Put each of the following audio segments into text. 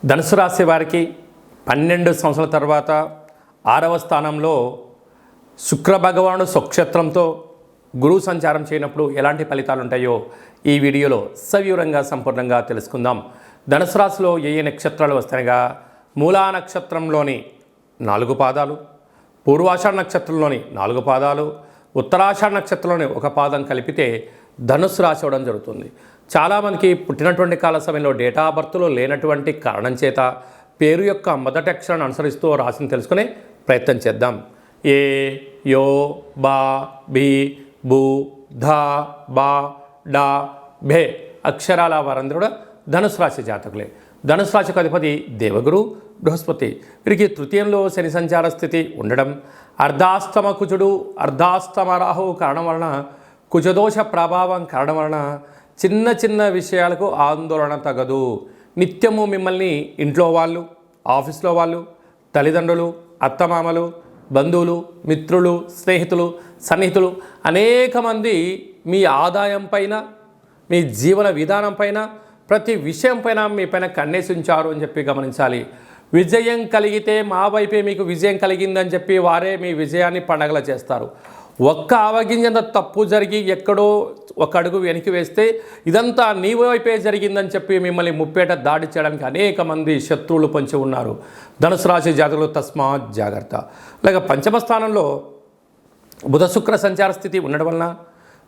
ధనుసు రాశి వారికి 12 సంవత్సరాల తర్వాత 6వ స్థానంలో శుక్ర భగవానుడు స్వక్షేత్రంతో గురువు సంచారం చేయనప్పుడు ఎలాంటి ఫలితాలు ఉంటాయో ఈ వీడియోలో సవివరంగా సంపూర్ణంగా తెలుసుకుందాం. ధనుసు రాశిలో ఏ నక్షత్రాలు వస్తాయనగా మూలా నక్షత్రంలోని 4 పాదాలు, పూర్వాషాఢ నక్షత్రంలోని 4 పాదాలు, ఉత్తరాషాఢ నక్షత్రంలోని 1 పాదం కలిపితే ధనుసు రాశి అవ్వడం జరుగుతుంది. చాలామందికి పుట్టినటువంటి కాల సమయంలో డేటా ఆఫ్ బర్త్లో లేనటువంటి కారణం చేత పేరు యొక్క మొదటి అక్షరాన్ని అనుసరిస్తూ రాశిని తెలుసుకునే ప్రయత్నం చేద్దాం. ఏ, యో, బా, బి, బు, ధ, బా, డా, భే అక్షరాల వారందరూ కూడా ధనుసు రాశి జాతకులే. ధనుసు రాశికి అధిపతి దేవగురు బృహస్పతి. వీరికి తృతీయంలో శని సంచార స్థితి ఉండడం, అర్ధాస్తమ కుజుడు అర్ధాస్తమ రాహువు కారణం వలన, కుజదోష ప్రభావం కారణం వలన చిన్న చిన్న విషయాలకు ఆందోళన తగదు. నిత్యము మిమ్మల్ని ఇంట్లో వాళ్ళు, ఆఫీస్లో వాళ్ళు, తల్లిదండ్రులు, అత్తమామలు, బంధువులు, మిత్రులు, స్నేహితులు, సన్నిహితులు అనేక మంది మీ ఆదాయం పైన, మీ జీవన విధానం పైన, ప్రతి విషయం పైన మీ పైన కన్నేసి ఉంచారు అని చెప్పి గమనించాలి. విజయం కలిగితే మా వైపే మీకు విజయం కలిగిందని చెప్పి వారే మీ విజయాన్ని పండగలా చేస్తారు. ఒక్క అవగింజంత తప్పు జరిగి ఎక్కడో ఒక అడుగు వెనక్కి వేస్తే ఇదంతా నీ వైపే జరిగిందని చెప్పి మిమ్మల్ని ముప్పేట దాడి చేయడానికి అనేక మంది శత్రువులు పొంచి ఉన్నారు. ధనుసు రాశి జాతకులు తస్మాత్ జాగ్రత్త. అలాగే పంచమ స్థానంలో బుధ శుక్ర సంచార స్థితి ఉండడం వలన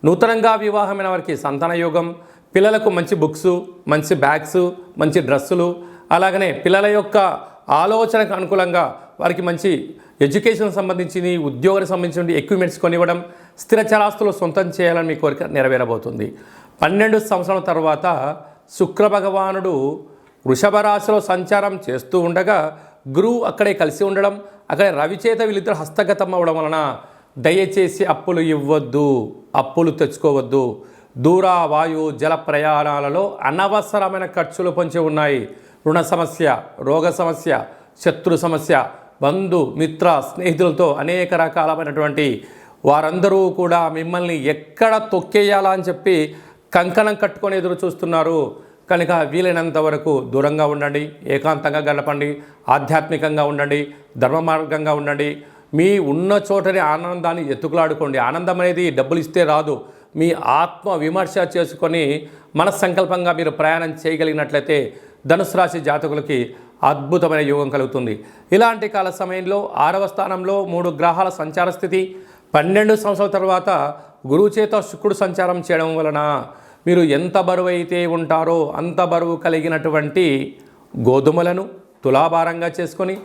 నూతనంగా వివాహమైన వారికి సంతాన యోగం, పిల్లలకు మంచి బుక్స్, మంచి బ్యాగ్స్, మంచి డ్రెస్సులు, అలాగనే పిల్లల యొక్క ఆలోచనకు అనుకూలంగా వారికి మంచి ఎడ్యుకేషన్ సంబంధించి ఉద్యోగానికి సంబంధించిన ఎక్విప్మెంట్స్ కొనివ్వడం, స్థిర చరాస్తులు సొంతం చేయాలని మీ కోరిక నెరవేరబోతుంది. 12 సంవత్సరాల తర్వాత శుక్ర భగవానుడు వృషభ రాశిలో సంచారం చేస్తూ ఉండగా గురువు అక్కడే కలిసి ఉండడం, అక్కడే రవిచేత వీళ్ళిద్దరు హస్తగతం అవ్వడం వలన దయచేసి అప్పులు ఇవ్వద్దు, అప్పులు తెచ్చుకోవద్దు. దూర వాయు జల ప్రయాణాలలో అనవసరమైన ఖర్చులు పొంచి ఉన్నాయి. రుణ సమస్య, రోగ సమస్య, శత్రు సమస్య, బంధు మిత్ర స్నేహితులతో అనేక రకాలమైనటువంటి వారందరూ కూడా మిమ్మల్ని ఎక్కడ తొక్కేయాలా అని చెప్పి కంకణం కట్టుకొని ఎదురు చూస్తున్నారు. కనుక వీలైనంత వరకు దూరంగా ఉండండి, ఏకాంతంగా గడపండి, ఆధ్యాత్మికంగా ఉండండి, ధర్మ మార్గంగా ఉండండి. మీ ఉన్న చోటనే ఆనందాన్ని ఎత్తుకులాడుకోండి. ఆనందం అనేది డబ్బులు ఇస్తే రాదు. మీ ఆత్మ విమర్శ చేసుకొని మనస్సంకల్పంగా మీరు ప్రయాణం చేయగలిగినట్లయితే ధనుసు రాశి జాతకులకి అద్భుతమైన యోగం కలుగుతుంది. ఇలాంటి కాల సమయంలో 6వ స్థానంలో 3 గ్రహాల సంచార స్థితి, 12 సంవత్సరాల తర్వాత గురువు చేత శుక్రుడు సంచారం చేయడం వలన మీరు ఎంత బరువు అయితే ఉంటారో అంత బరువు కలిగినటువంటి గోధుమలను తులాభారంగా చేసుకొని,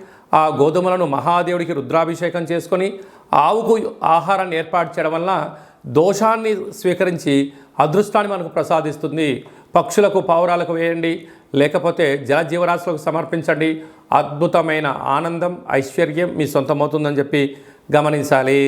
ఆ గోధుమలను మహాదేవుడికి రుద్రాభిషేకం చేసుకొని ఆవుకు ఆహారాన్ని ఏర్పాటు చేయడం వలన దోషాన్ని స్వీకరించి అదృష్టాన్ని మనకు ప్రసాదిస్తుంది. పక్షులకు, పావురాలకు వేయండి, లేకపోతే జలజీవరాశులకు సమర్పించండి. అద్భుతమైన ఆనందం, ఐశ్వర్యం మీ సొంతమవుతుందని చెప్పి గమనించాలి.